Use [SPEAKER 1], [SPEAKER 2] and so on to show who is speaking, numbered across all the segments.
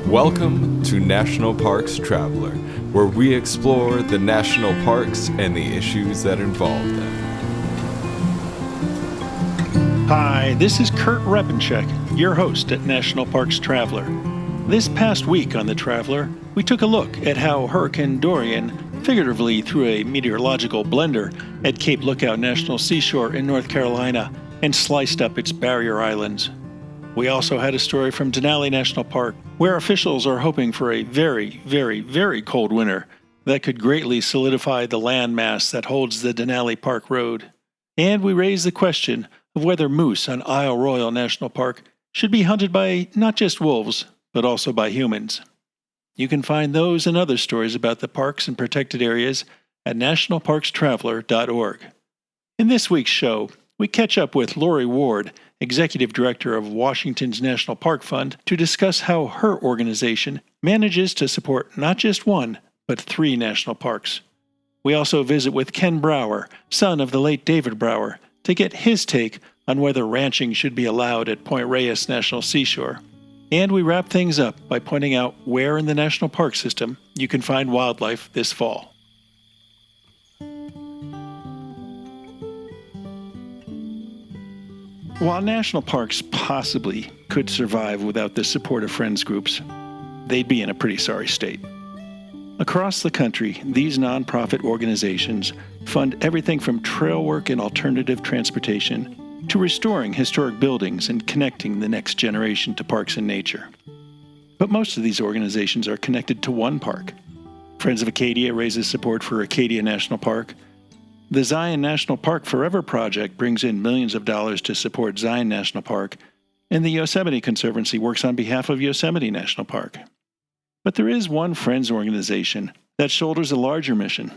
[SPEAKER 1] Welcome to National Parks Traveler, where we explore the national parks and the issues that involve them.
[SPEAKER 2] Hi, this is Kurt Repenchek, your host at National Parks Traveler. This past week on The Traveler, we took a look at how Hurricane Dorian figuratively threw a meteorological blender at Cape Lookout National Seashore in North Carolina and sliced up its barrier islands. We also had a story from Denali National Park, where officials are hoping for a very, very, very cold winter that could greatly solidify the landmass that holds the Denali Park Road. And we raised the question of whether moose on Isle Royale National Park should be hunted by not just wolves, but also by humans. You can find those and other stories about the parks and protected areas at nationalparkstraveler.org. In this week's show, we catch up with Laurie Ward, Executive Director of Washington's National Park Fund, to discuss how her organization manages to support not just one, but 3 national parks. We also visit with Ken Brower, son of the late David Brower, to get his take on whether ranching should be allowed at Point Reyes National Seashore. And we wrap things up by pointing out where in the national park system you can find wildlife this fall. While national parks possibly could survive without the support of friends groups, they'd be in a pretty sorry state. Across the country, these nonprofit organizations fund everything from trail work and alternative transportation to restoring historic buildings and connecting the next generation to parks and nature. But most of these organizations are connected to one park. Friends of Acadia raises support for Acadia National Park. The Zion National Park Forever Project brings in millions of dollars to support Zion National Park, and the Yosemite Conservancy works on behalf of Yosemite National Park. But there is one Friends organization that shoulders a larger mission,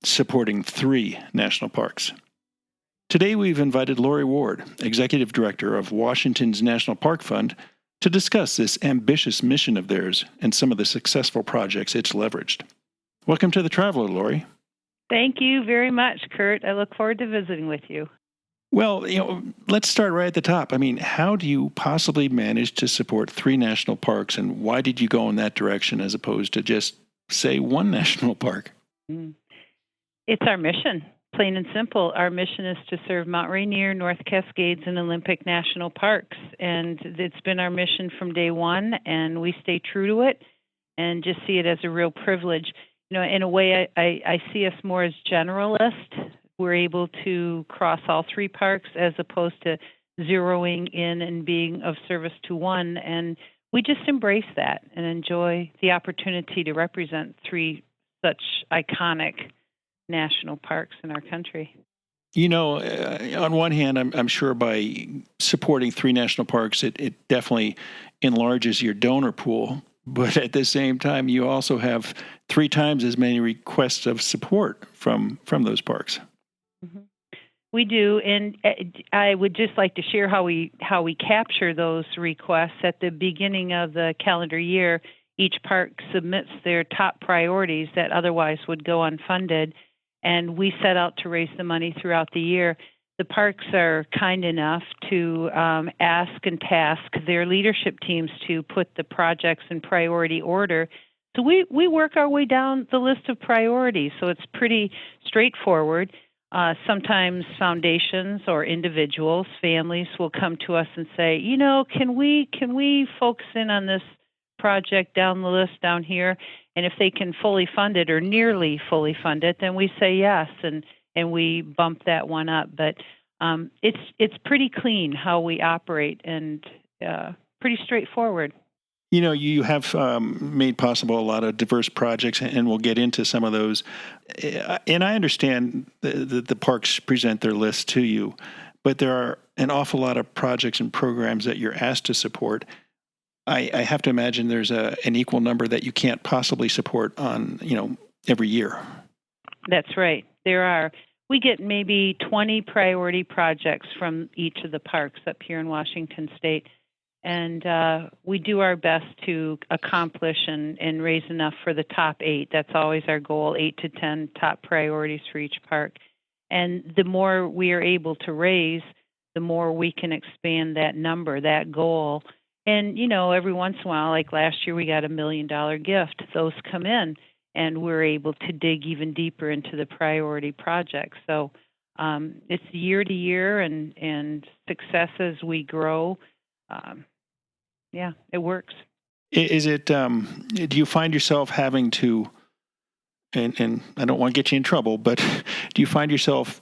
[SPEAKER 2] supporting 3 national parks. Today we've invited Laurie Ward, Executive Director of Washington's National Park Fund, to discuss this ambitious mission of theirs and some of the successful projects it's leveraged. Welcome to The Traveler, Laurie.
[SPEAKER 3] Thank you very much, Kurt. I look forward to visiting with you.
[SPEAKER 2] Well, let's start right at the top. I mean, how do you possibly manage to support 3 national parks, and why did you go in that direction as opposed to just, say, one national park?
[SPEAKER 3] It's our mission, plain and simple. Our mission is to serve Mount Rainier, North Cascades, and Olympic National Parks, and it's been our mission from day one, and we stay true to it and just see it as a real privilege. In a way, I see us more as generalists. We're able to cross all 3 parks as opposed to zeroing in and being of service to one. And we just embrace that and enjoy the opportunity to represent 3 such iconic national parks in our country.
[SPEAKER 2] On one hand, I'm sure by supporting 3 national parks, it definitely enlarges your donor pool. But at the same time, you also have 3 times as many requests of support from those parks.
[SPEAKER 3] Mm-hmm. We do, and I would just like to share how we capture those requests. At the beginning of the calendar year, each park submits their top priorities that otherwise would go unfunded, and we set out to raise the money throughout the year. The parks are kind enough to ask and task their leadership teams to put the projects in priority order. So we work our way down the list of priorities, so it's pretty straightforward. Sometimes foundations or individuals, families will come to us and say, can we focus in on this project down the list down here? And if they can fully fund it or nearly fully fund it, then we say yes, and we bump that one up. But it's pretty clean how we operate and pretty straightforward.
[SPEAKER 2] You have made possible a lot of diverse projects, and we'll get into some of those. And I understand the parks present their list to you, but there are an awful lot of projects and programs that you're asked to support. I have to imagine there's an equal number that you can't possibly support on, every year.
[SPEAKER 3] That's right. There are. We get maybe 20 priority projects from each of the parks up here in Washington State. And we do our best to accomplish and raise enough for the top 8. That's always our goal, 8 to 10 top priorities for each park. And the more we are able to raise, the more we can expand that number, that goal. And, every once in a while, like last year, we got $1 million gift. Those come in, and we're able to dig even deeper into the priority projects. So it's year to year and success as we grow. Yeah, it works.
[SPEAKER 2] Is it, do you find yourself having to, and I don't want to get you in trouble, but do you find yourself,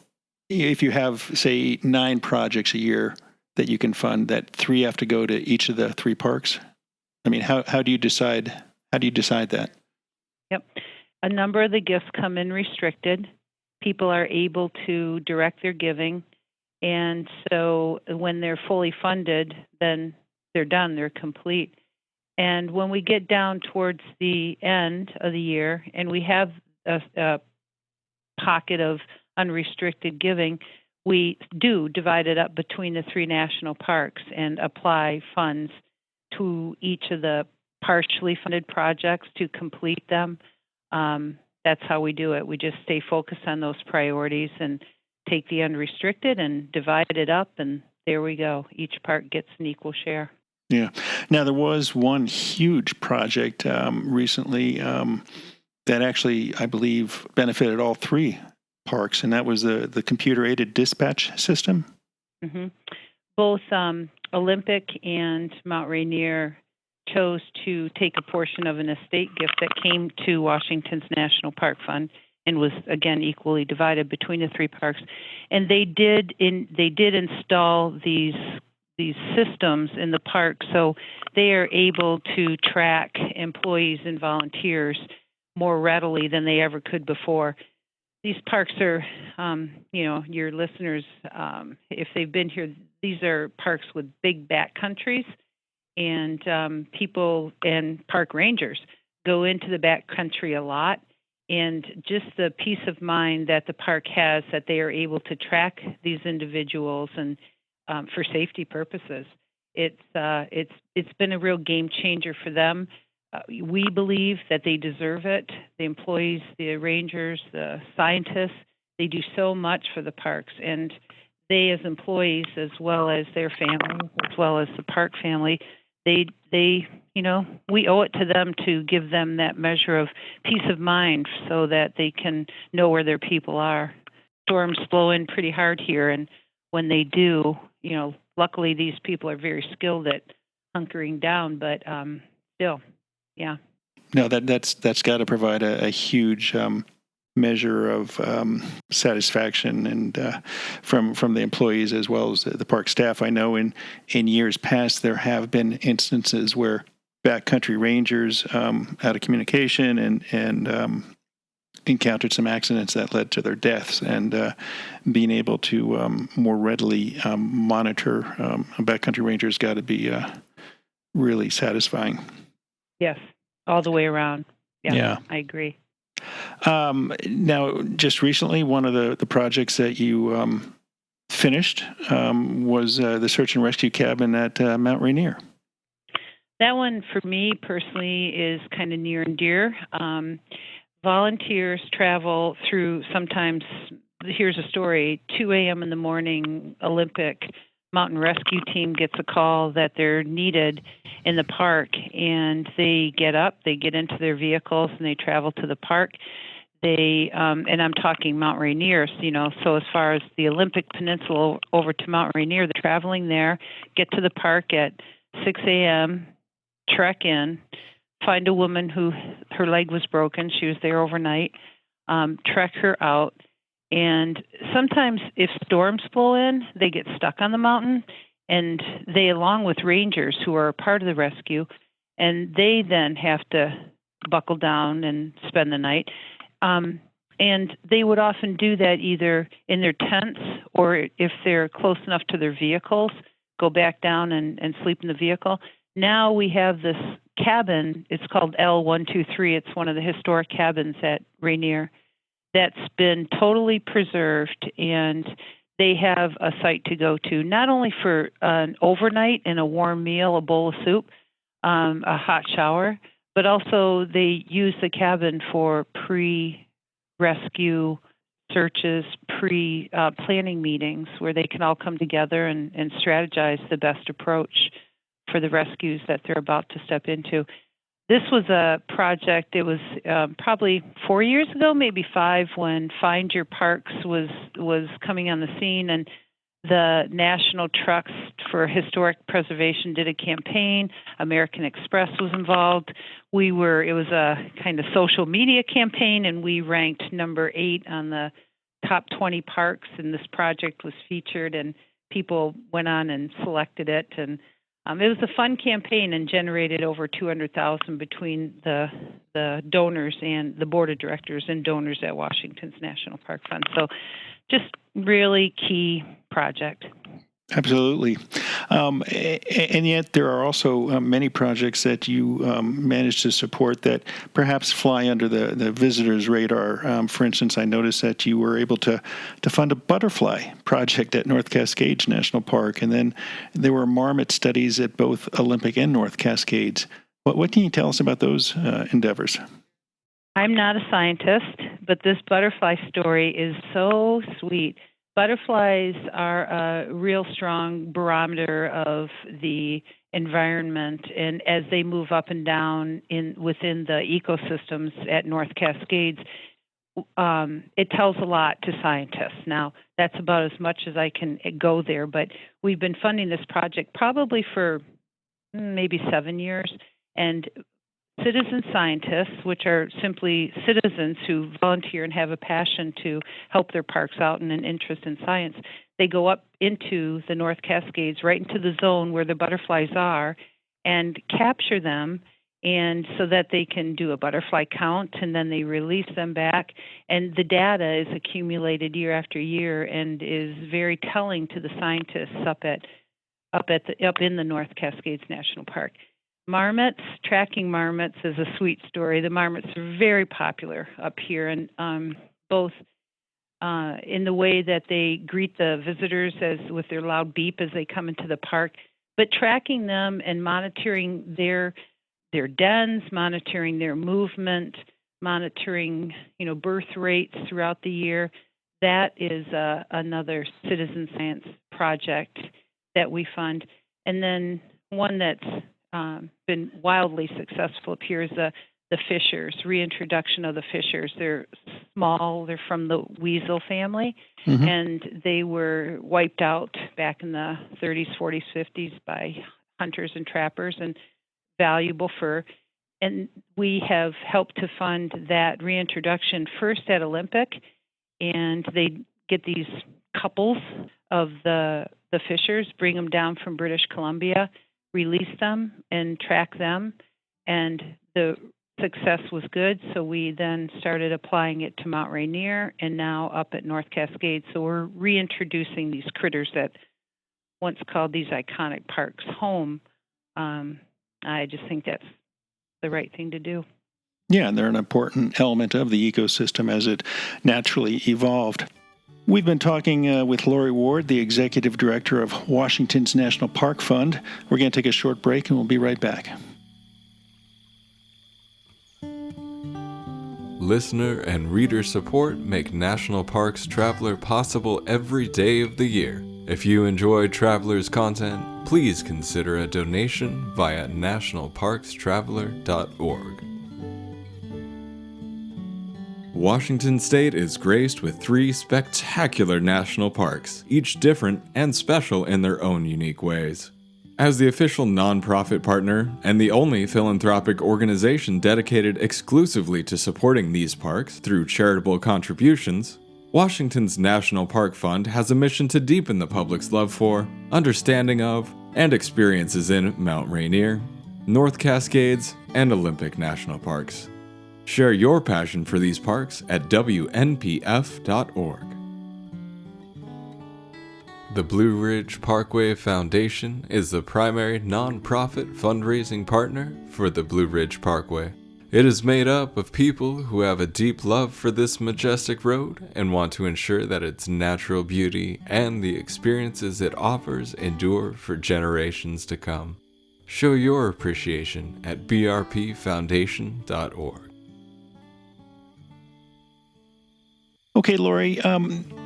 [SPEAKER 2] if you have, say, 9 projects a year that you can fund, that 3 have to go to each of the 3 parks? I mean, how do you decide that?
[SPEAKER 3] Yep. A number of the gifts come in restricted. People are able to direct their giving. And so when they're fully funded, then they're done, they're complete. And when we get down towards the end of the year and we have a pocket of unrestricted giving, we do divide it up between the 3 national parks and apply funds to each of the partially funded projects to complete them. That's how we do it. We just stay focused on those priorities and take the unrestricted and divide it up, and there we go. Each park gets an equal share.
[SPEAKER 2] Yeah. Now, there was one huge project recently that actually, I believe, benefited all 3 parks, and that was the computer-aided dispatch system.
[SPEAKER 3] Mm-hmm. Both Olympic and Mount Rainier chose to take a portion of an estate gift that came to Washington's National Park Fund and was, again, equally divided between the 3 parks. And they did install these systems in the park, so they are able to track employees and volunteers more readily than they ever could before. These parks are, your listeners, if they've been here, these are parks with big backcountries, and people and park rangers go into the backcountry a lot. And just the peace of mind that the park has that they are able to track these individuals and for safety purposes, it's been a real game changer for them. We believe that they deserve it. The employees, the rangers, the scientists, they do so much for the parks, and they as employees, as well as their families, as well as the park family, they we owe it to them to give them that measure of peace of mind so that they can know where their people are. Storms blow in pretty hard here, and when they do, luckily these people are very skilled at hunkering down, but still, yeah.
[SPEAKER 2] No, that's got to provide a huge measure of satisfaction and from the employees as well as the park staff. I know in years past there have been instances where backcountry rangers out of communication and encountered some accidents that led to their deaths, and being able to more readily monitor a backcountry ranger has got to be really satisfying.
[SPEAKER 3] Yes, all the way around. Yeah. I agree.
[SPEAKER 2] Now, just recently, one of the projects that you finished was the search and rescue cabin at Mount Rainier.
[SPEAKER 3] That one, for me personally, is kind of near and dear. Volunteers travel through sometimes, here's a story, 2 a.m. in the morning, Olympic mountain rescue team gets a call that they're needed in the park, and they get up, they get into their vehicles, and they travel to the park. They, and I'm talking Mount Rainier, so as far as the Olympic Peninsula over to Mount Rainier, they're traveling there, get to the park at 6 a.m., trek in, find a woman who her leg was broken. She was there overnight, trek her out. And sometimes if storms blow in, they get stuck on the mountain, and they, along with rangers who are a part of the rescue, and they then have to buckle down and spend the night. And they would often do that either in their tents, or if they're close enough to their vehicles, go back down and sleep in the vehicle. Now we have this cabin. It's called L123. It's one of the historic cabins at Rainier that's been totally preserved, and they have a site to go to, not only for an overnight and a warm meal, a bowl of soup, a hot shower, but also they use the cabin for pre-rescue searches, pre-planning meetings where they can all come together and strategize the best approach for the rescues that they're about to step into. This was a project, it was probably 4 years ago, maybe 5, when Find Your Parks was coming on the scene, and the National Trucks for Historic Preservation did a campaign. American Express was involved. It was a kind of social media campaign, and we ranked number 8 on the top 20 parks, and this project was featured, and people went on and selected it, and it was a fun campaign and generated over $200,000 between the donors and the board of directors and donors at Washington's National Park Fund. So just really key project.
[SPEAKER 2] Absolutely. And yet there are also many projects that you manage to support that perhaps fly under the visitor's radar. For instance, I noticed that you were able to fund a butterfly project at North Cascades National Park, and then there were marmot studies at both Olympic and North Cascades. What can you tell us about those endeavors?
[SPEAKER 3] I'm not a scientist, but this butterfly story is so sweet. Butterflies are a real strong barometer of the environment, and as they move up and down within the ecosystems at North Cascades, it tells a lot to scientists. Now, that's about as much as I can go there, but we've been funding this project probably for maybe 7 years, and citizen scientists, which are simply citizens who volunteer and have a passion to help their parks out and an interest in science, they go up into the North Cascades, right into the zone where the butterflies are, and capture them, and so that they can do a butterfly count, and then they release them back. And the data is accumulated year after year and is very telling to the scientists up in the North Cascades National Park. Marmots, tracking marmots is a sweet story. The marmots are very popular up here, and both in the way that they greet the visitors with their loud beep as they come into the park, but tracking them and monitoring their dens, monitoring their movement, monitoring birth rates throughout the year. That is another citizen science project that we fund, and then one that's been wildly successful up here is the fishers, reintroduction of the fishers. They're small, they're from the weasel family, and they were wiped out back in the 30s, 40s, 50s by hunters and trappers, and valuable fur. And we have helped to fund that reintroduction first at Olympic, and they get these couples of the fishers, bring them down from British Columbia, release them and track them, and the success was good, so we then started applying it to Mount Rainier and now up at North Cascades. So we're reintroducing these critters that once called these iconic parks home. I just think that's the right thing to do.
[SPEAKER 2] Yeah, and they're an important element of the ecosystem as it naturally evolved. We've been talking with Laurie Ward, the Executive Director of Washington's National Park Fund. We're going to take a short break, and we'll be right back.
[SPEAKER 1] Listener and reader support make National Parks Traveler possible every day of the year. If you enjoy Traveler's content, please consider a donation via nationalparkstraveler.org. Washington State is graced with 3 spectacular national parks, each different and special in their own unique ways. As the official nonprofit partner and the only philanthropic organization dedicated exclusively to supporting these parks through charitable contributions, Washington's National Park Fund has a mission to deepen the public's love for, understanding of, and experiences in Mount Rainier, North Cascades, and Olympic National Parks. Share your passion for these parks at WNPF.org. The Blue Ridge Parkway Foundation is the primary nonprofit fundraising partner for the Blue Ridge Parkway. It is made up of people who have a deep love for this majestic road and want to ensure that its natural beauty and the experiences it offers endure for generations to come. Show your appreciation at brpfoundation.org.
[SPEAKER 2] Okay, Laurie,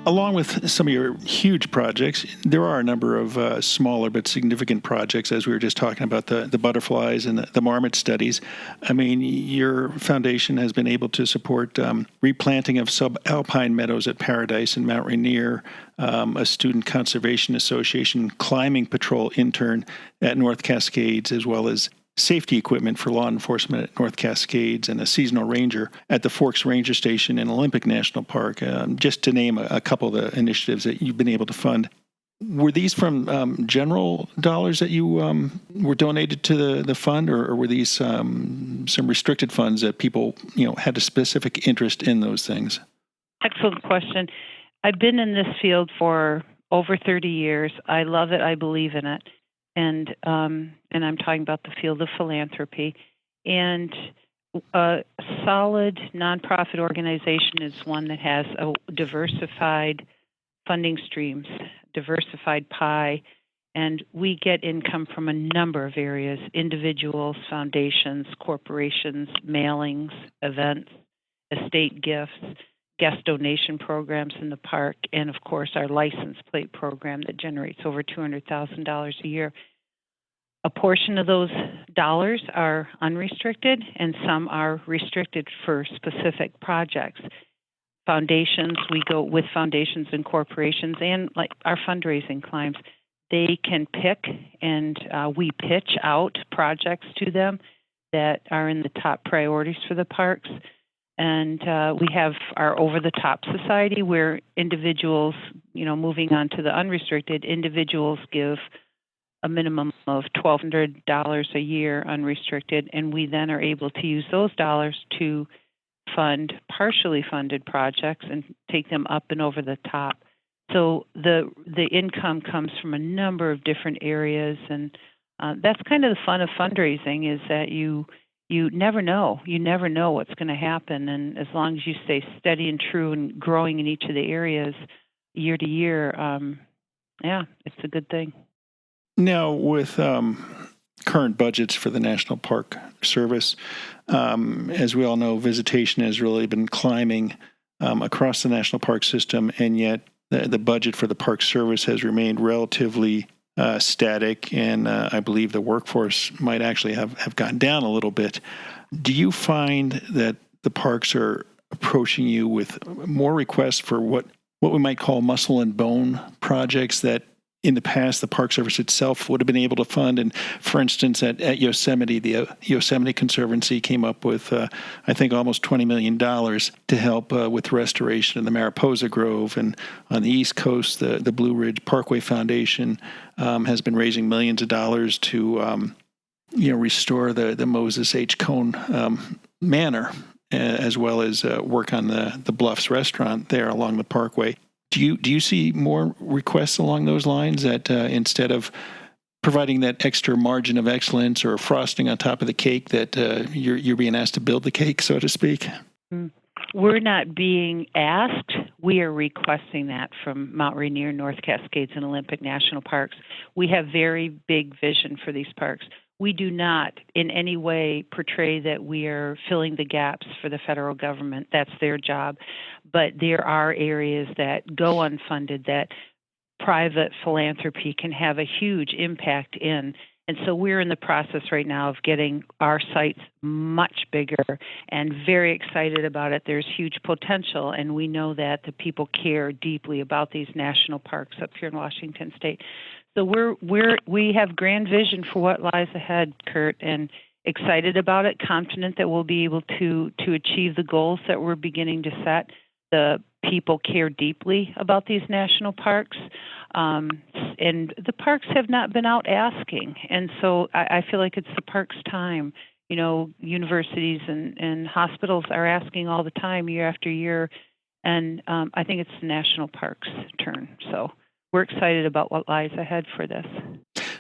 [SPEAKER 2] along with some of your huge projects, there are a number of smaller but significant projects, as we were just talking about the butterflies and the marmot studies. I mean, your foundation has been able to support replanting of subalpine meadows at Paradise and Mount Rainier, a Student Conservation Association climbing patrol intern at North Cascades, as well as safety equipment for law enforcement at North Cascades, and a seasonal ranger at the Forks Ranger Station in Olympic National Park, just to name a couple of the initiatives that you've been able to fund. Were these from general dollars that you were donated to the fund, or were these some restricted funds that people had a specific interest in those things?
[SPEAKER 3] Excellent question. I've been in this field for over 30 years. I love it. I believe in it. And I'm talking about the field of philanthropy. And a solid nonprofit organization is one that has a diversified funding streams, diversified pie, and we get income from a number of areas: individuals, foundations, corporations, mailings, events, estate gifts, guest donation programs in the park, and of course our license plate program that generates over $200,000 a year. A portion of those dollars are unrestricted and some are restricted for specific projects. Foundations, we go with foundations and corporations, and like our fundraising climbs, they can pick and we pitch out projects to them that are in the top priorities for the parks. And we have our over-the-top society where individuals, moving on to the unrestricted, individuals give a minimum of $1,200 a year unrestricted, and we then are able to use those dollars to fund partially funded projects and take them up and over the top. So the income comes from a number of different areas, and that's kind of the fun of fundraising, is that you never know. You never know what's going to happen. And as long as you stay steady and true and growing in each of the areas year to year, it's a good thing.
[SPEAKER 2] Now, with current budgets for the National Park Service, as we all know, visitation has really been climbing across the national park system, and yet the budget for the Park Service has remained relatively static, and I believe the workforce might actually have gone down a little bit. Do you find that the parks are approaching you with more requests for what we might call muscle and bone projects that in the past the Park Service itself would have been able to fund? And for instance, at Yosemite, the Yosemite Conservancy came up with, I think, almost $20 million to help with restoration of the Mariposa Grove. And on the East Coast, the Blue Ridge Parkway Foundation has been raising millions of dollars to restore the Moses H. Cone Manor, as well as work on the Bluffs restaurant there along the Parkway. Do you see more requests along those lines, that instead of providing that extra margin of excellence or frosting on top of the cake, that you're being asked to build the cake, so to speak?
[SPEAKER 3] We're not being asked. We are requesting that from Mount Rainier, North Cascades, and Olympic National Parks. We have very big vision for these parks. We do not in any way portray that we are filling the gaps for the federal government. That's their job. But there are areas that go unfunded that private philanthropy can have a huge impact in. And so we're in the process right now of getting our sites much bigger and very excited about it. There's huge potential, and we know that the people care deeply about these national parks up here in Washington State. So we have grand vision for what lies ahead, Kurt, and excited about it, confident that we'll be able to achieve the goals that we're beginning to set. The people care deeply about these national parks, and the parks have not been out asking. And so I feel like it's the parks' time. Universities and hospitals are asking all the time, year after year, and I think it's the national parks' turn. So we're excited about what lies ahead for this.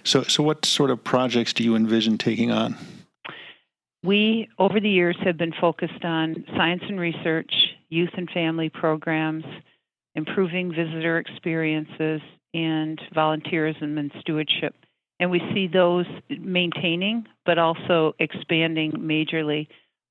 [SPEAKER 2] So what sort of projects do you envision taking on?
[SPEAKER 3] We, over the years, have been focused on science and research, youth and family programs, improving visitor experiences, and volunteerism and stewardship. And we see those maintaining, but also expanding majorly.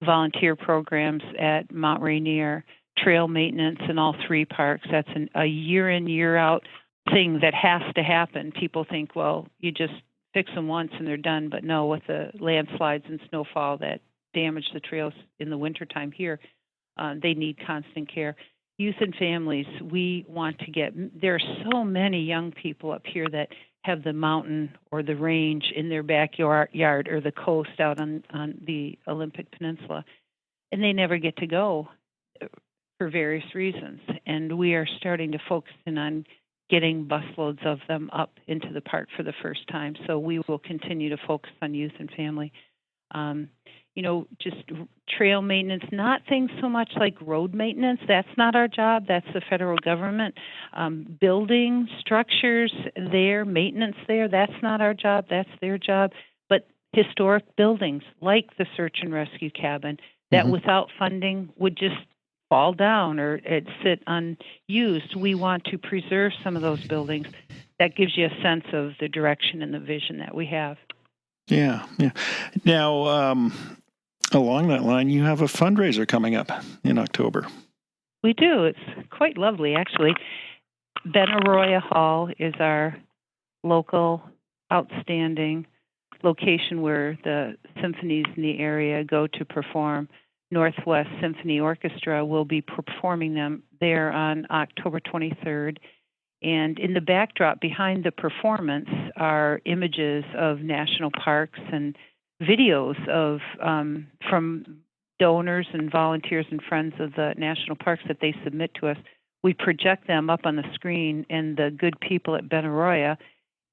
[SPEAKER 3] Volunteer programs at Mount Rainier trail maintenance in all three parks. That's a year in, year out thing that has to happen. People think, well, you just fix them once and they're done. But no, with the landslides and snowfall that damage the trails in the wintertime here, they need constant care. Youth and families, we want to get, there are so many young people up here that have the mountain or the range in their backyard or the coast out on the Olympic Peninsula, and they never get to go for various reasons. And we are starting to focus in on getting busloads of them up into the park for the first time. So we will continue to focus on youth and family. Just trail maintenance, not things so much like road maintenance. That's not our job. That's the federal government. Building structures there, maintenance there, that's not our job. That's their job. But historic buildings like the search and rescue cabin that without funding would just fall down or sit unused. We want to preserve some of those buildings. That gives you a sense of the direction and the vision that we have.
[SPEAKER 2] Yeah. Now, along that line, you have a fundraiser coming up in October.
[SPEAKER 3] We do. It's quite lovely, actually. Benaroya Hall is our local, outstanding location where the symphonies in the area go to perform. Northwest Symphony Orchestra will be performing them there on October 23rd. And in the backdrop behind the performance are images of national parks and videos of from donors and volunteers and friends of the national parks that they submit to us. We project them up on the screen, and the good people at Benaroya,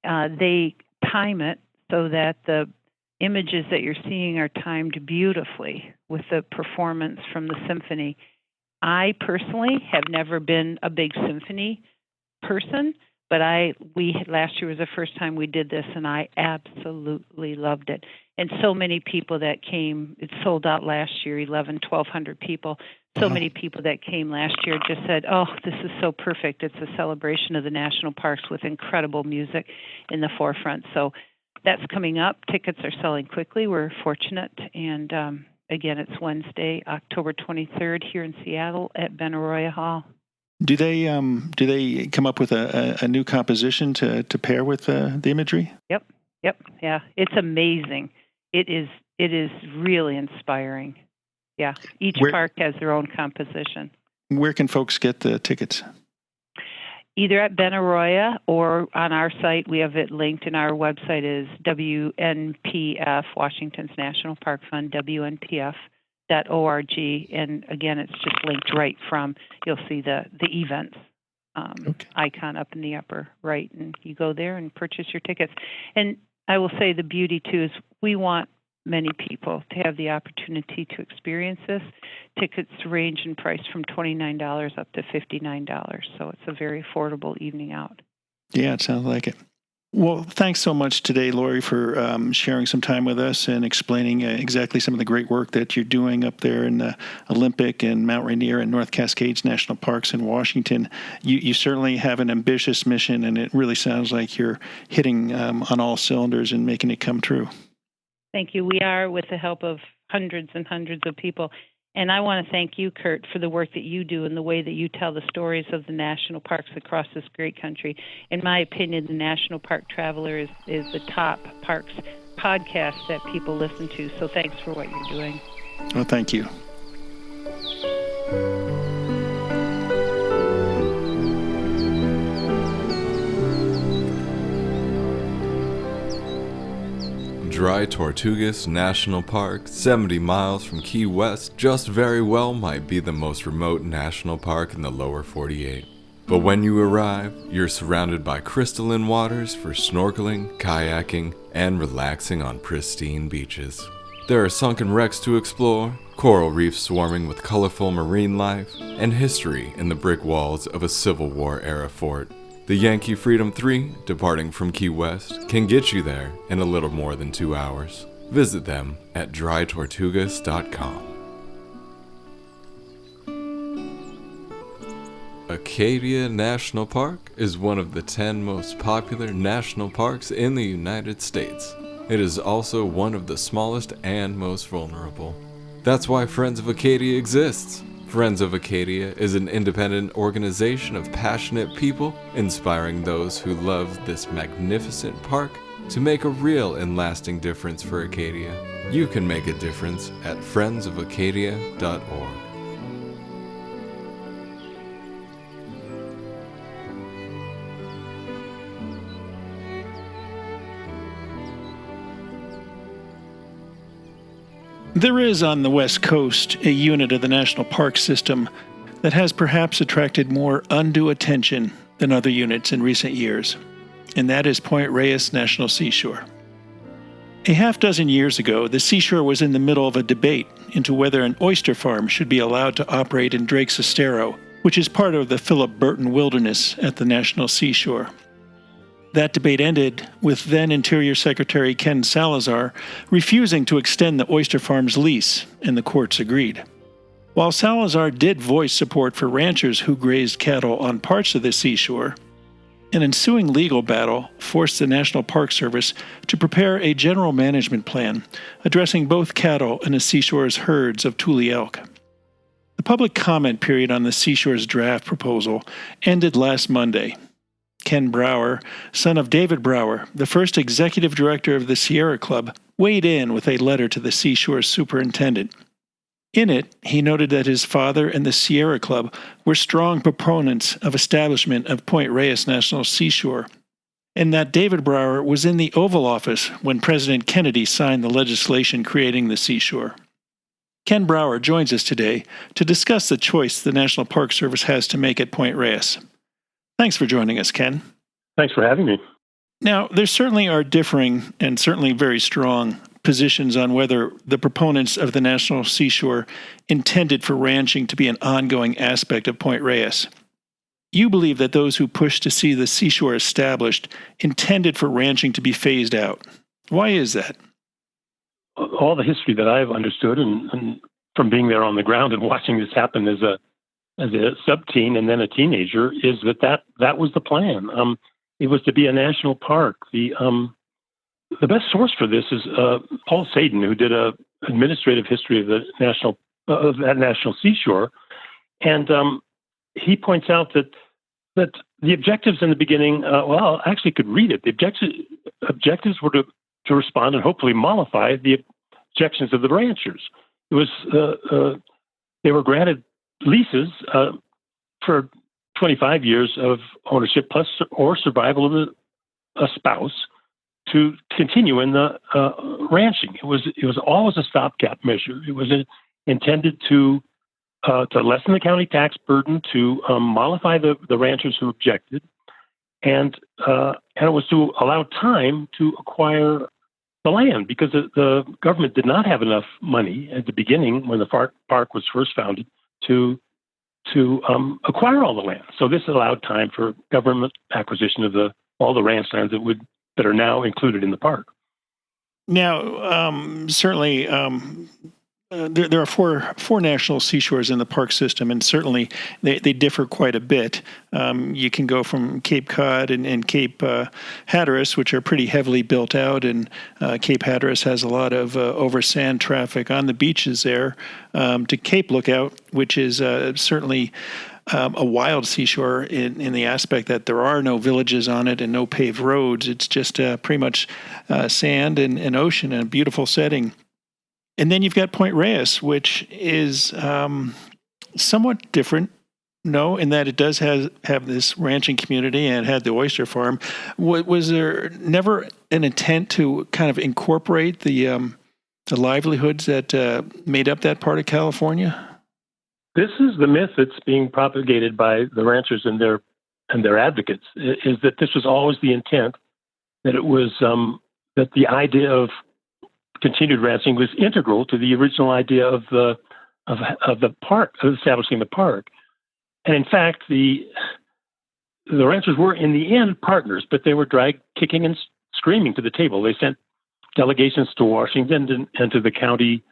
[SPEAKER 3] they time it so that the images that you're seeing are timed beautifully with the performance from the symphony. I personally have never been a big symphony person, but last year was the first time we did this, and I absolutely loved it. And so many people that came, it sold out last year, 1,200 people. So many people that came last year just said, oh, this is so perfect. It's a celebration of the national parks with incredible music in the forefront. So that's coming up. Tickets are selling quickly. We're fortunate. And again, it's Wednesday, October 23rd here in Seattle at Benaroya Hall.
[SPEAKER 2] Do they come up with a new composition to pair with the imagery?
[SPEAKER 3] Yep. Yeah, it's amazing. It is really inspiring. Yeah, each park has their own composition.
[SPEAKER 2] Where can folks get the tickets?
[SPEAKER 3] Either at Benaroya or on our site. We have it linked, and our website is WNPF, Washington's National Park Fund, WNPF.org. And again, it's just linked right from, you'll see the events icon up in the upper right, and you go there and purchase your tickets. And I will say the beauty, too, is we want many people to have the opportunity to experience this. Tickets range in price from $29 up to $59, so it's a very affordable evening out.
[SPEAKER 2] Yeah, it sounds like it. Well, thanks so much today, Laurie, for sharing some time with us and explaining exactly some of the great work that you're doing up there in the Olympic and Mount Rainier and North Cascades National Parks in Washington. You certainly have an ambitious mission, and it really sounds like you're hitting on all cylinders and making it come true.
[SPEAKER 3] Thank you. We are, with the help of hundreds and hundreds of people. And I want to thank you, Kurt, for the work that you do and the way that you tell the stories of the national parks across this great country. In my opinion, the National Park Traveler is the top parks podcast that people listen to. So thanks for what you're doing.
[SPEAKER 2] Well, thank you.
[SPEAKER 1] Dry Tortugas National Park, 70 miles from Key West, just very well might be the most remote national park in the lower 48. But when you arrive, you're surrounded by crystalline waters for snorkeling, kayaking, and relaxing on pristine beaches. There are sunken wrecks to explore, coral reefs swarming with colorful marine life, and history in the brick walls of a Civil War-era fort. The Yankee Freedom 3, departing from Key West, can get you there in a little more than 2 hours. Visit them at drytortugas.com. Acadia National Park is one of the 10 most popular national parks in the United States. It is also one of the smallest and most vulnerable. That's why Friends of Acadia exists. Friends of Acadia is an independent organization of passionate people inspiring those who love this magnificent park to make a real and lasting difference for Acadia. You can make a difference at friendsofacadia.org.
[SPEAKER 2] There is on the West Coast a unit of the National Park System that has perhaps attracted more undue attention than other units in recent years, and that is Point Reyes National Seashore. A half dozen years ago, the seashore was in the middle of a debate into whether an oyster farm should be allowed to operate in Drake's Estero, which is part of the Philip Burton Wilderness at the National Seashore. That debate ended with then Interior Secretary Ken Salazar refusing to extend the oyster farm's lease, and the courts agreed. While Salazar did voice support for ranchers who grazed cattle on parts of the seashore, an ensuing legal battle forced the National Park Service to prepare a general management plan addressing both cattle and the seashore's herds of tule elk. The public comment period on the seashore's draft proposal ended last Monday. Ken Brower, son of David Brower, the first executive director of the Sierra Club, weighed in with a letter to the Seashore's superintendent. In it, he noted that his father and the Sierra Club were strong proponents of establishment of Point Reyes National Seashore, and that David Brower was in the Oval Office when President Kennedy signed the legislation creating the seashore. Ken Brower joins us today to discuss the choice the National Park Service has to make at Point Reyes. Thanks for joining us, Ken.
[SPEAKER 4] Thanks for having me.
[SPEAKER 2] Now, there certainly are differing and certainly very strong positions on whether the proponents of the National Seashore intended for ranching to be an ongoing aspect of Point Reyes. You believe that those who pushed to see the seashore established intended for ranching to be phased out. Why is that?
[SPEAKER 4] All the history that I've understood and from being there on the ground and watching this happen as a sub-teen and then a teenager is that was the plan. It was to be a national park. The best source for this is Paul Sadin, who did a administrative history of that national seashore, and he points out that the objectives in the beginning. Well, I actually could read it. The objectives were to respond and hopefully mollify the objections of the ranchers. It was they were granted leases for 25 years of ownership plus or survival of a spouse to continue in the ranching. It was always a stopgap measure. It was intended to lessen the county tax burden, to mollify the ranchers who objected, and it was to allow time to acquire the land because the government did not have enough money at the beginning when the park was first founded to acquire all the land. So this allowed time for government acquisition of all the ranch lands that are now included in the park.
[SPEAKER 2] Now, certainly, there are four national seashores in the park system, and certainly they differ quite a bit. You can go from Cape Cod and Cape Hatteras, which are pretty heavily built out, and Cape Hatteras has a lot of over-sand traffic on the beaches there, to Cape Lookout, which is certainly a wild seashore in the aspect that there are no villages on it and no paved roads. It's just pretty much sand and ocean and a beautiful setting. And then you've got Point Reyes, which is somewhat different, in that it does have this ranching community and it had the oyster farm. Was there never an intent to kind of incorporate the livelihoods that made up that part of California?
[SPEAKER 4] This is the myth that's being propagated by the ranchers and their advocates, is that this was always the intent, that it was that the idea of continued ranching was integral to the original idea of the park, of establishing the park. And in fact, the ranchers were in the end partners, but they were dragged kicking and screaming to the table. They sent delegations to Washington and to the county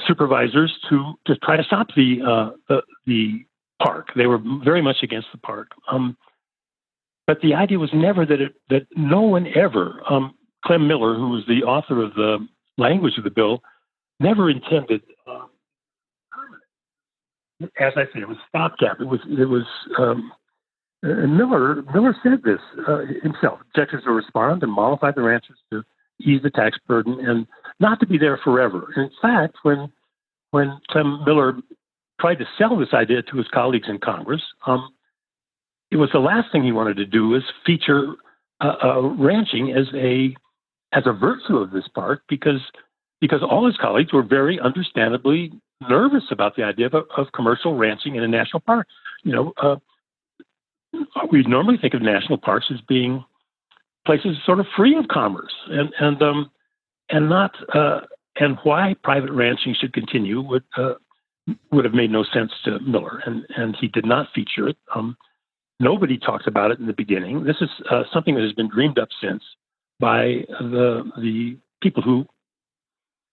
[SPEAKER 4] supervisors to try to stop the park. They were very much against the park. But the idea was never that no one ever, Clem Miller, who was the author of the language of the bill, never intended permanent. as I say, it was stopgap. And Miller said this himself. Objectives to respond and mollify the ranchers to ease the tax burden and not to be there forever. And in fact, when Clem Miller tried to sell this idea to his colleagues in Congress, it was the last thing he wanted to do is feature ranching as a virtue of this park because all his colleagues were very understandably nervous about the idea of commercial ranching in a national park. We normally think of national parks as being places sort of free of commerce, and why private ranching should continue would have made no sense to Miller, and he did not feature it. Nobody talked about it in the beginning. This is something that has been dreamed up since by the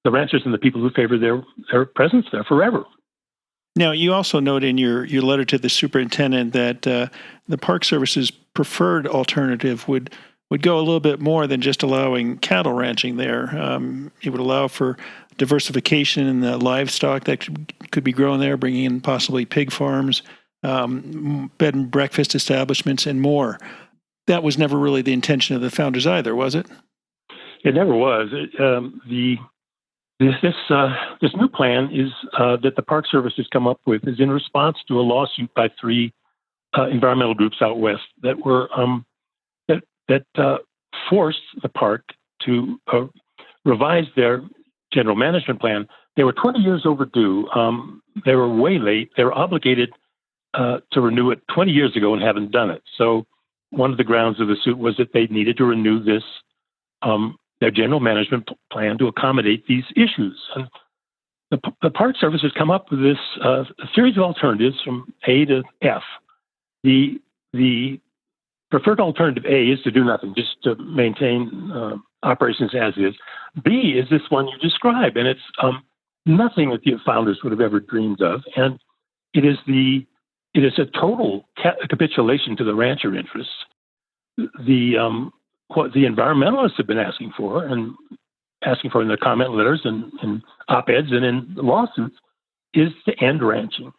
[SPEAKER 4] ranchers and the people who favor their presence there forever.
[SPEAKER 2] Now, you also note in your letter to the superintendent that the Park Service's preferred alternative would go a little bit more than just allowing cattle ranching there. It would allow for diversification in the livestock that could be grown there, bringing in possibly pig farms, bed and breakfast establishments, and more. That was never really the intention of the founders either, was it?
[SPEAKER 4] It never was. This new plan is that the Park Service has come up with is in response to a lawsuit by three environmental groups out west that were that forced the park to revise their general management plan. They were 20 years overdue. They were way late. They were obligated to renew it 20 years ago and haven't done it. So one of the grounds of the suit was that they needed to renew this their general management plan to accommodate these issues. And the Park Service has come up with this a series of alternatives from A to F. The preferred alternative A is to do nothing, just to maintain operations as is. B is this one you describe, and it's nothing that the founders would have ever dreamed of, and it is a total capitulation to the rancher interests. What the environmentalists have been asking for in their comment letters and op-eds and in the lawsuits is to end ranching.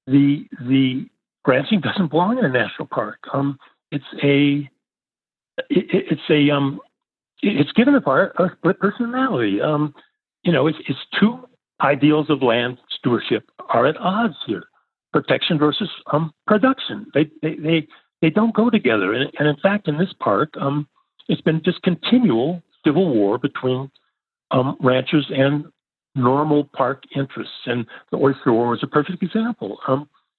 [SPEAKER 4] The ranching doesn't belong in a national park. It's given the park a split personality. It's two ideals of land stewardship are at odds here: protection versus production. They don't go together. And in fact, in this park, it's been just continual civil war between ranchers and normal park interests. And the Oyster War was a perfect example.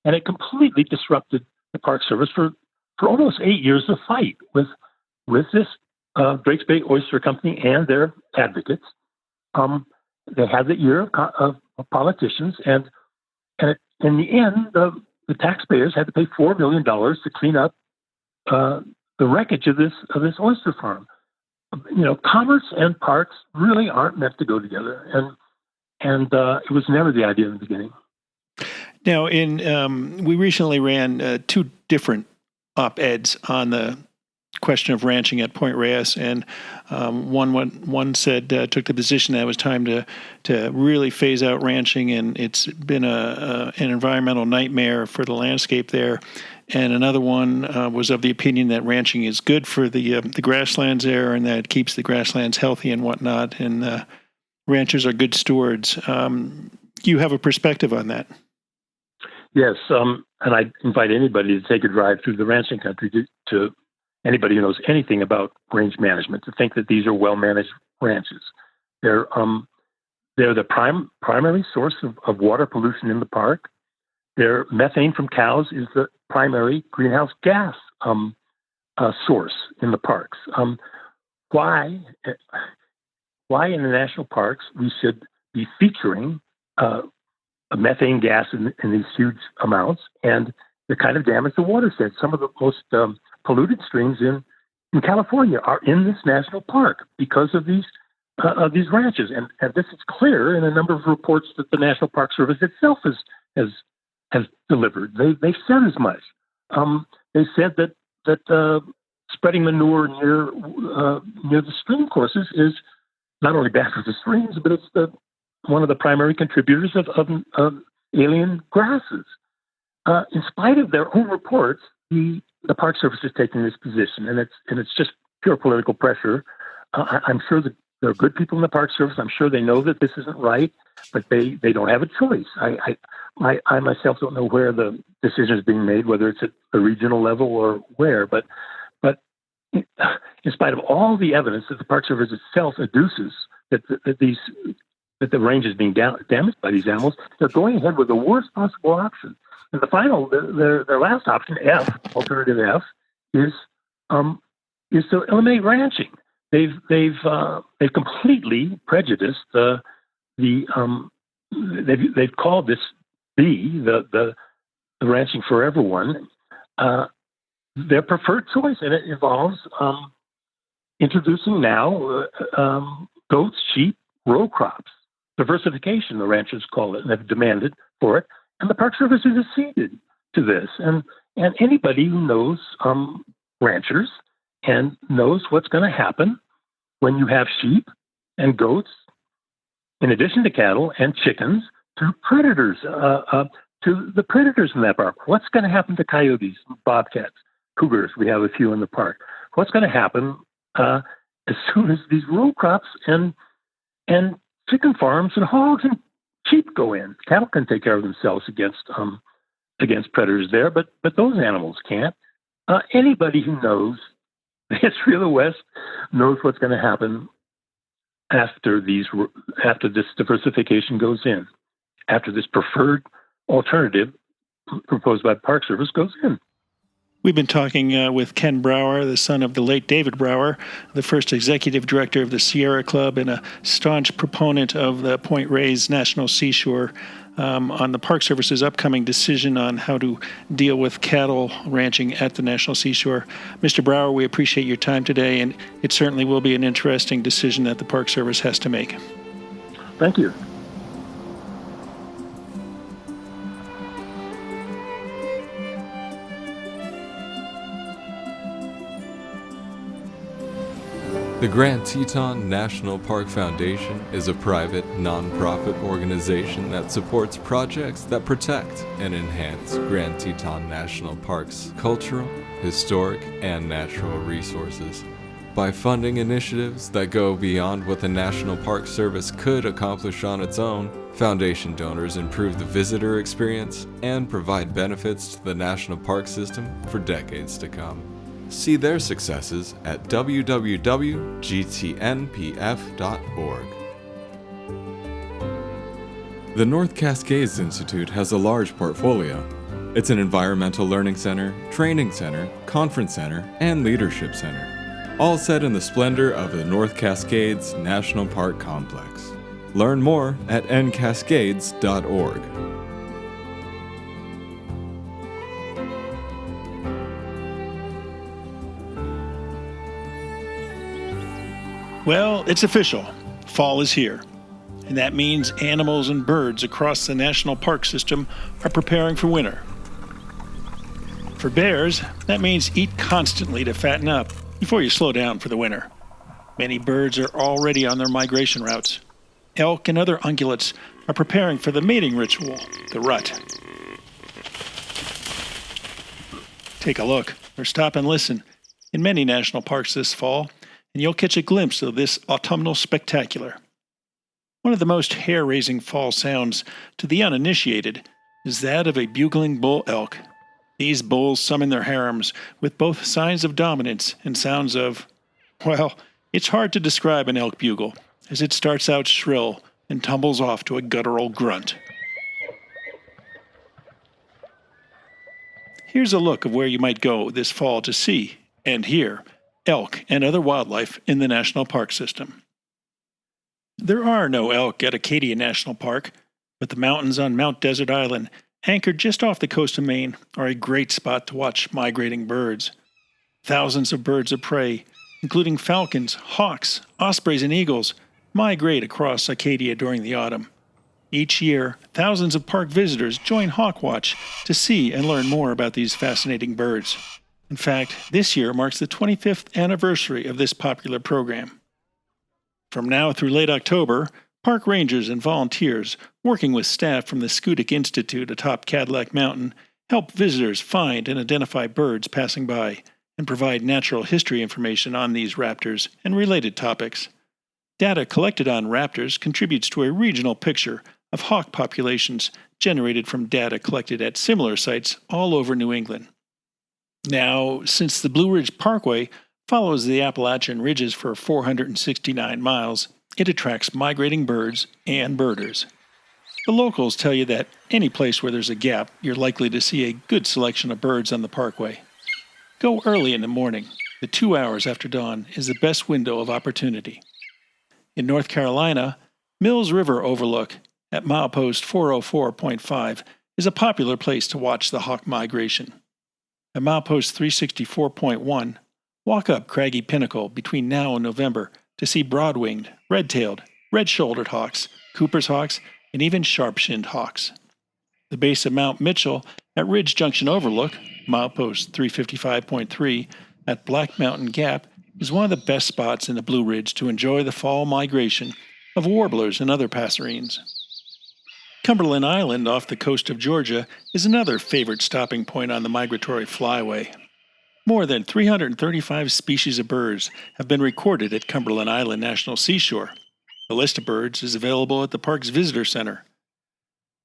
[SPEAKER 4] And it completely disrupted the Park Service for almost 8 years of fight with this Drakes Bay Oyster Company and their advocates. They had the ear of politicians, and in the end, the taxpayers had to pay $4 million to clean up the wreckage of this oyster farm. Commerce and parks really aren't meant to go together, and it was never the idea in the beginning.
[SPEAKER 2] Now, we recently ran two different op-eds on the question of ranching at Point Reyes, and one said took the position that it was time to really phase out ranching, and it's been an environmental nightmare for the landscape there. And another one was of the opinion that ranching is good for the grasslands there, and that it keeps the grasslands healthy and whatnot. And ranchers are good stewards. You have a perspective on that?
[SPEAKER 4] Yes, and I invite anybody to take a drive through the ranching country to anybody who knows anything about range management to think that these are well-managed ranches. They're the primary source of water pollution in the park. Their methane from cows is the primary greenhouse gas source in the parks. Why in the national parks we should be featuring methane gas in these huge amounts and the kind of damage to watershed? Some of the most polluted streams in California are in this national park because of these ranches, and this is clear in a number of reports that the National Park Service itself has delivered. They said as much. They said that spreading manure near the stream courses is not only bad for the streams, but it's one of the primary contributors of alien grasses. In spite of their own reports, the Park Service is taking this position, and it's just pure political pressure. I'm sure that there are good people in the Park Service. I'm sure they know that this isn't right, but they don't have a choice. I myself don't know where the decision is being made, whether it's at the regional level or where. But in spite of all the evidence that the Park Service itself adduces that the range is being damaged by these animals, they're going ahead with the worst possible option. And the final, their last option, F, alternative F, is to eliminate ranching. They've completely prejudiced they've called this B, the ranching for everyone, their preferred choice, and it involves introducing now goats, sheep, row crops, diversification. The ranchers call it, and they've demanded for it. And the Park Service has acceded to this. And anybody who knows ranchers and knows what's going to happen when you have sheep and goats, in addition to cattle and chickens, to predators, to the predators in that park. What's going to happen to coyotes, bobcats, cougars? We have a few in the park. What's going to happen as soon as these row crops and chicken farms and hogs and sheep go in? Cattle can take care of themselves against predators there, but those animals can't. Anybody who knows the history of the West knows what's going to happen after this diversification goes in, after this preferred alternative proposed by the Park Service goes in.
[SPEAKER 2] We've been talking with Ken Brower, the son of the late David Brower, the first executive director of the Sierra Club and a staunch proponent of the Point Reyes National Seashore, on the Park Service's upcoming decision on how to deal with cattle ranching at the National Seashore. Mr. Brower, we appreciate your time today, and it certainly will be an interesting decision that the Park Service has to make.
[SPEAKER 4] Thank you.
[SPEAKER 1] The Grand Teton National Park Foundation is a private, non-profit organization that supports projects that protect and enhance Grand Teton National Park's cultural, historic, and natural resources. By funding initiatives that go beyond what the National Park Service could accomplish on its own, Foundation donors improve the visitor experience and provide benefits to the National Park System for decades to come. See their successes at www.gtnpf.org. The North Cascades Institute has a large portfolio. It's an environmental learning center, training center, conference center, and leadership center, all set in the splendor of the North Cascades National Park Complex. Learn more at ncascades.org.
[SPEAKER 2] Well, it's official. Fall is here. And that means animals and birds across the national park system are preparing for winter. For bears, that means eat constantly to fatten up before you slow down for the winter. Many birds are already on their migration routes. Elk and other ungulates are preparing for the mating ritual, the rut. Take a look or stop and listen in many national parks this fall, and you'll catch a glimpse of this autumnal spectacular. One of the most hair-raising fall sounds to the uninitiated is that of a bugling bull elk. These bulls summon their harems with both signs of dominance and sounds of, well, it's hard to describe an elk bugle, as it starts out shrill and tumbles off to a guttural grunt. Here's a look of where you might go this fall to see and hear elk and other wildlife in the national park system. There are no elk at Acadia National Park, but the mountains on Mount Desert Island, anchored just off the coast of Maine, are a great spot to watch migrating birds. Thousands of birds of prey, including falcons, hawks, ospreys, and eagles, migrate across Acadia during the autumn. Each year, thousands of park visitors join Hawk Watch to see and learn more about these fascinating birds. In fact, this year marks the 25th anniversary of this popular program. From now through late October, Park rangers and volunteers, working with staff from the Schoodic Institute atop Cadillac Mountain, help visitors find and identify birds passing by and provide natural history information on these raptors and related topics. Data collected on raptors contributes to a regional picture of hawk populations generated from data collected at similar sites all over New England. Now, since the Blue Ridge Parkway follows the Appalachian Ridges for 469 miles, it attracts migrating birds and birders. The locals tell you that any place where there's a gap, you're likely to see a good selection of birds on the parkway. Go early in the morning. The 2 hours after dawn is the best window of opportunity. In North Carolina, Mills River Overlook at milepost 404.5 is a popular place to watch the hawk migration. At milepost 364.1, walk up Craggy Pinnacle between now and November to see broad-winged, red-tailed, red-shouldered hawks, Cooper's hawks, and even sharp-shinned hawks. The base of Mount Mitchell at Ridge Junction Overlook, milepost 355.3 at Black Mountain Gap, is one of the best spots in the Blue Ridge to enjoy the fall migration of warblers and other passerines. Cumberland Island off the coast of Georgia is another favorite stopping point on the migratory flyway. More than 335 species of birds have been recorded at Cumberland Island National Seashore. The list of birds is available at the park's visitor center.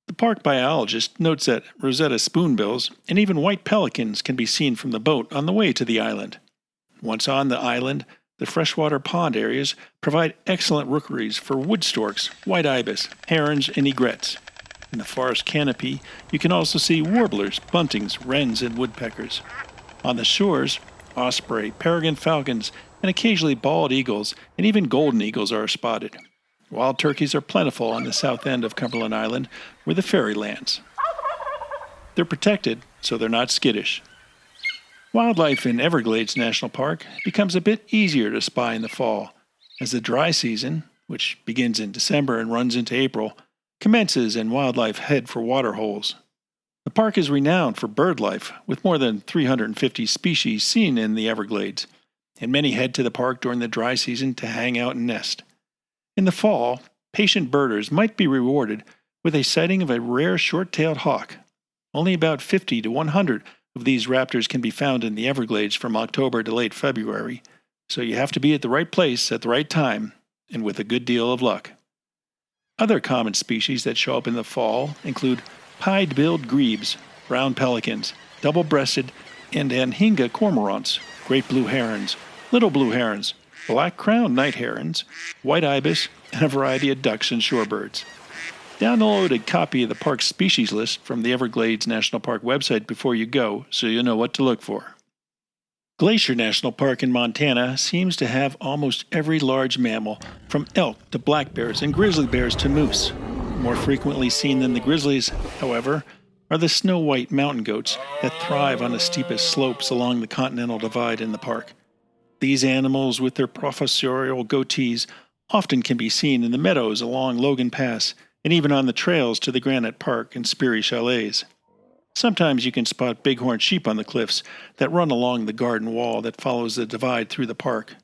[SPEAKER 2] The park biologist notes that Rosetta spoonbills and even white pelicans can be seen from the boat on the way to the island. Once on the island, the freshwater pond areas provide excellent rookeries for wood storks, white ibis, herons, and egrets. In the forest canopy, you can also see warblers, buntings, wrens, and woodpeckers. On the shores, osprey, peregrine falcons, and occasionally bald eagles and even golden eagles are spotted. Wild turkeys are plentiful on the south end of Cumberland Island, where the ferry lands. They're protected, so they're not skittish. Wildlife in Everglades National Park becomes a bit easier to spy in the fall, as the dry season, which begins in December and runs into April, commences and wildlife head for water holes. The park is renowned for bird life, with more than 350 species seen in the Everglades, and many head to the park during the dry season to hang out and nest. In the fall, patient birders might be rewarded with a sighting of a rare short-tailed hawk. Only about 50 to 100 of these raptors can be found in the Everglades from October to late February, so you have to be at the right place at the right time and with a good deal of luck. Other common species that show up in the fall include pied-billed grebes, brown pelicans, double-breasted and anhinga cormorants, great blue herons, little blue herons, black-crowned night herons, white ibis, and a variety of ducks and shorebirds. Download a copy of the park's species list from the Everglades National Park website before you go so you'll know what to look for. Glacier National Park in Montana seems to have almost every large mammal, from elk to black bears and grizzly bears to moose. More frequently seen than the grizzlies, however, are the snow-white mountain goats that thrive on the steepest slopes along the Continental Divide in the park. These animals, with their professorial goatees, often can be seen in the meadows along Logan Pass and even on the trails to the Granite Park and Sperry Chalets. Sometimes you can spot bighorn sheep on the cliffs that run along the garden wall that follows the divide through the park.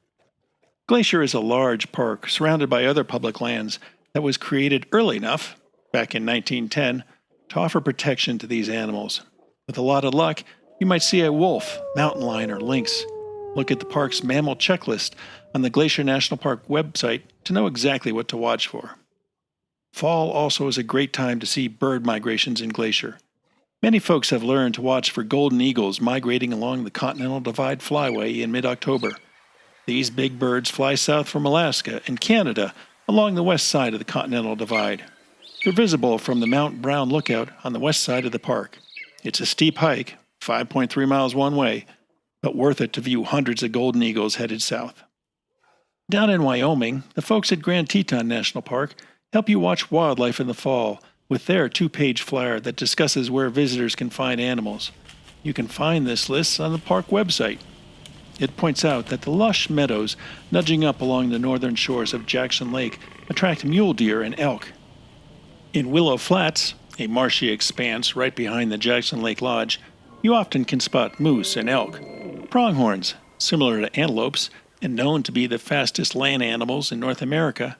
[SPEAKER 2] Glacier is a large park surrounded by other public lands that was created early enough, back in 1910, to offer protection to these animals. With a lot of luck, you might see a wolf, mountain lion, or lynx. Look at the park's mammal checklist on the Glacier National Park website to know exactly what to watch for. Fall also is a great time to see bird migrations in Glacier. Many folks have learned to watch for golden eagles migrating along the Continental Divide Flyway in mid-October. These big birds fly south from Alaska and Canada along the west side of the Continental Divide. They're visible from the Mount Brown Lookout on the west side of the park. It's a steep hike, 5.3 miles one way, but worth it to view hundreds of golden eagles headed south. Down in Wyoming, the folks at Grand Teton National Park help you watch wildlife in the fall with their 2-page flyer that discusses where visitors can find animals. You can find this list on the park website. It points out that the lush meadows nudging up along the northern shores of Jackson Lake attract mule deer and elk. In Willow Flats, a marshy expanse right behind the Jackson Lake Lodge, you often can spot moose and elk. Pronghorns, similar to antelopes and known to be the fastest land animals in North America,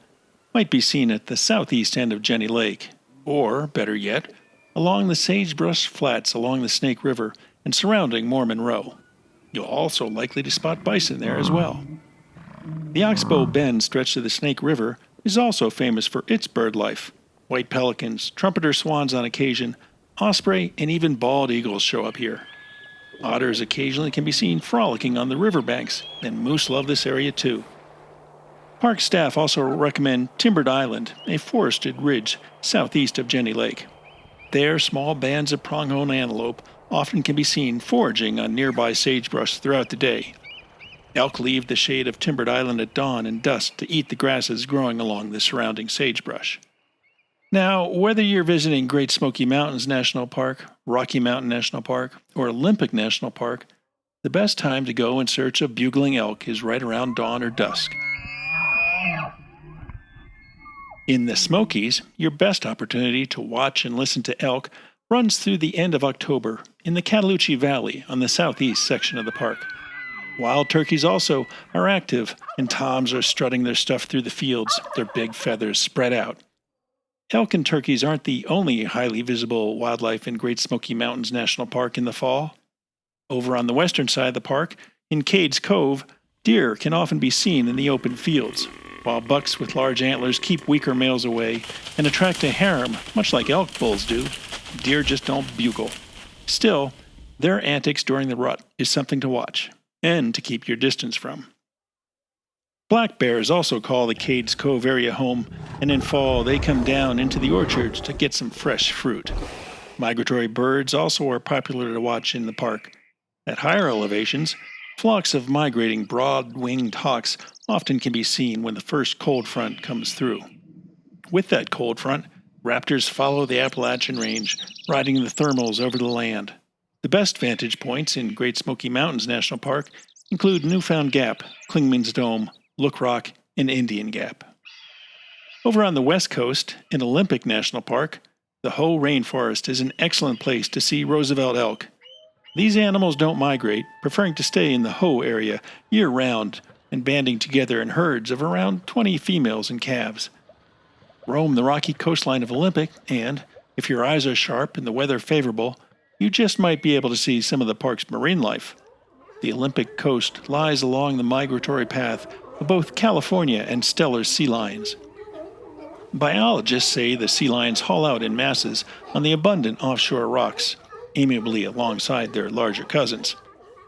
[SPEAKER 2] might be seen at the southeast end of Jenny Lake, or, better yet, along the sagebrush flats along the Snake River and surrounding Moore Monroe. You'll also likely to spot bison there as well. The Oxbow Bend stretch of the Snake River is also famous for its bird life. White pelicans, trumpeter swans on occasion, osprey, and even bald eagles show up here. Otters occasionally can be seen frolicking on the riverbanks, and moose love this area too. Park staff also recommend Timbered Island, a forested ridge southeast of Jenny Lake. There, small bands of pronghorn antelope often can be seen foraging on nearby sagebrush throughout the day. Elk leave the shade of Timbered Island at dawn and dusk to eat the grasses growing along the surrounding sagebrush. Now, whether you're visiting Great Smoky Mountains National Park, Rocky Mountain National Park, or Olympic National Park, the best time to go in search of bugling elk is right around dawn or dusk. In the Smokies, your best opportunity to watch and listen to elk runs through the end of October in the Cataloochee Valley on the southeast section of the park. Wild turkeys also are active, and toms are strutting their stuff through the fields, their big feathers spread out. Elk and turkeys aren't the only highly visible wildlife in Great Smoky Mountains National Park in the fall. Over on the western side of the park, in Cades Cove, deer can often be seen in the open fields, while bucks with large antlers keep weaker males away and attract a harem, much like elk bulls do. Deer just don't bugle. Still, their antics during the rut is something to watch, and to keep your distance from. Black bears also call the Cades Cove area home, and in fall they come down into the orchards to get some fresh fruit. Migratory birds also are popular to watch in the park. At higher elevations, flocks of migrating broad-winged hawks often can be seen when the first cold front comes through. With that cold front, raptors follow the Appalachian Range, riding the thermals over the land. The best vantage points in Great Smoky Mountains National Park include Newfound Gap, Clingman's Dome, Look Rock, and Indian Gap. Over on the west coast, in Olympic National Park, the Hoh Rainforest is an excellent place to see Roosevelt elk. These animals don't migrate, preferring to stay in the Hoh area year-round and banding together in herds of around 20 females and calves. Roam the rocky coastline of Olympic, and, if your eyes are sharp and the weather favorable, you just might be able to see some of the park's marine life. The Olympic coast lies along the migratory path of both California and Steller sea lions. Biologists say the sea lions haul out in masses on the abundant offshore rocks, amiably alongside their larger cousins.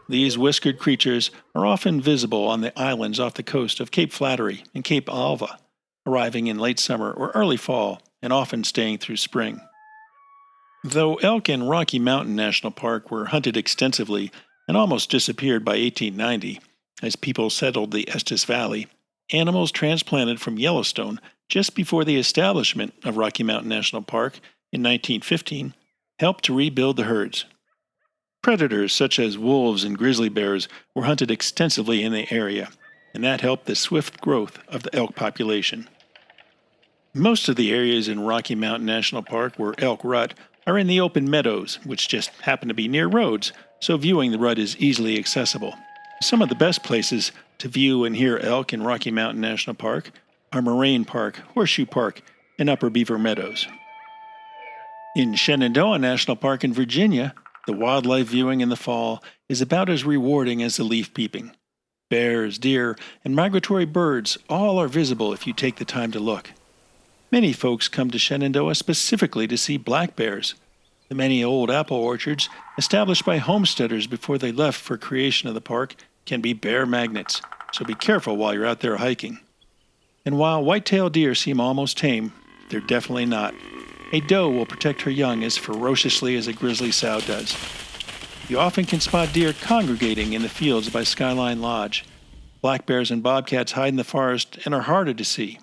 [SPEAKER 2] These whiskered creatures are often visible on the islands off the coast of Cape Flattery and Cape Alva, arriving in late summer or early fall and often staying through spring. Though elk in Rocky Mountain National Park were hunted extensively and almost disappeared by 1890, as people settled the Estes Valley, animals transplanted from Yellowstone just before the establishment of Rocky Mountain National Park in 1915 helped to rebuild the herds. Predators such as wolves and grizzly bears were hunted extensively in the area, and that helped the swift growth of the elk population. Most of the areas in Rocky Mountain National Park where elk rut are in the open meadows, which just happen to be near roads, so viewing the rut is easily accessible. Some of the best places to view and hear elk in Rocky Mountain National Park are Moraine Park, Horseshoe Park, and Upper Beaver Meadows. In Shenandoah National Park in Virginia, the wildlife viewing in the fall is about as rewarding as the leaf peeping. Bears, deer, and migratory birds all are visible if you take the time to look. Many folks come to Shenandoah specifically to see black bears. The many old apple orchards, established by homesteaders before they left for creation of the park, can be bear magnets, so be careful while you're out there hiking. And while white-tailed deer seem almost tame, they're definitely not. A doe will protect her young as ferociously as a grizzly sow does. You often can spot deer congregating in the fields by Skyline Lodge. Black bears and bobcats hide in the forest and are harder to see.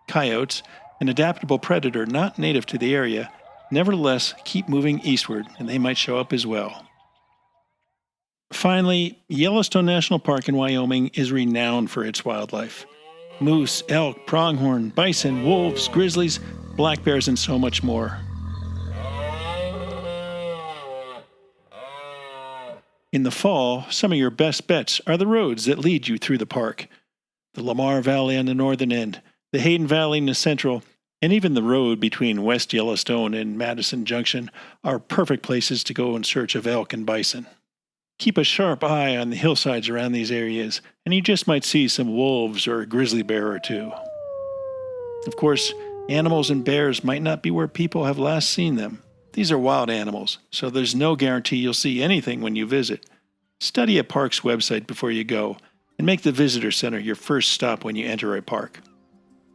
[SPEAKER 2] Coyotes, an adaptable predator not native to the area, nevertheless keep moving eastward, and they might show up as well. Finally, Yellowstone National Park in Wyoming is renowned for its wildlife. Moose, elk, pronghorn, bison, wolves, grizzlies, black bears, and so much more. In the fall, some of your best bets are the roads that lead you through the park. The Lamar Valley on the northern end, The Hayden Valley and Central, and even the road between West Yellowstone and Madison Junction are perfect places to go in search of elk and bison. Keep a sharp eye on the hillsides around these areas, and you just might see some wolves or a grizzly bear or two. Of course, animals and bears might not be where people have last seen them. These are wild animals, so there's no guarantee you'll see anything when you visit. Study a park's website before you go, and make the visitor center your first stop when you enter a park.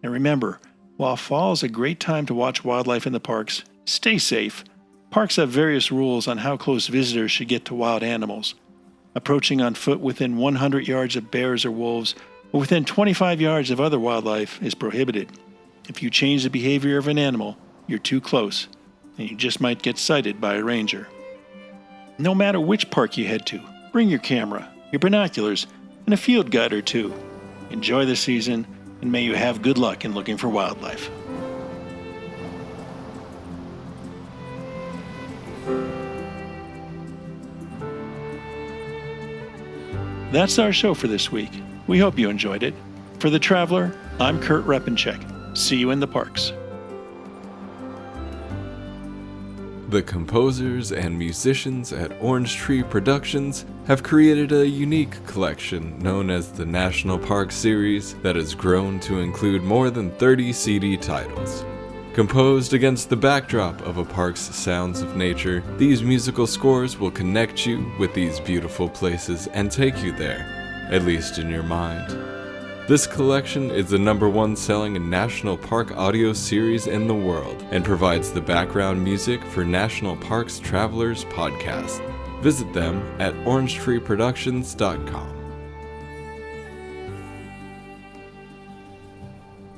[SPEAKER 2] And remember, while fall is a great time to watch wildlife in the parks, stay safe. Parks have various rules on how close visitors should get to wild animals. Approaching on foot within 100 yards of bears or wolves, or within 25 yards of other wildlife is prohibited. If you change the behavior of an animal, you're too close, and you just might get sighted by a ranger. No matter which park you head to, bring your camera, your binoculars, and a field guide or two. Enjoy the season, and may you have good luck in looking for wildlife. That's our show for this week. We hope you enjoyed it. For The Traveler, I'm Kurt Repenchek. See you in the parks.
[SPEAKER 1] The composers and musicians at Orange Tree Productions have created a unique collection known as the National Park Series that has grown to include more than 30 CD titles. Composed against the backdrop of a park's sounds of nature, these musical scores will connect you with these beautiful places and take you there, at least in your mind. This collection is the #1 selling national park audio series in the world and provides the background music for National Parks Travelers podcast. Visit them at orangetreeproductions.com.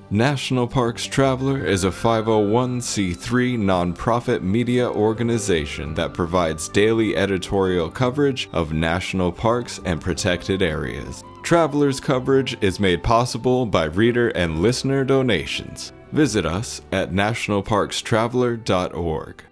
[SPEAKER 1] National Parks Traveler is a 501c3 nonprofit media organization that provides daily editorial coverage of national parks and protected areas. Traveler's coverage is made possible by reader and listener donations. Visit us at nationalparkstraveler.org.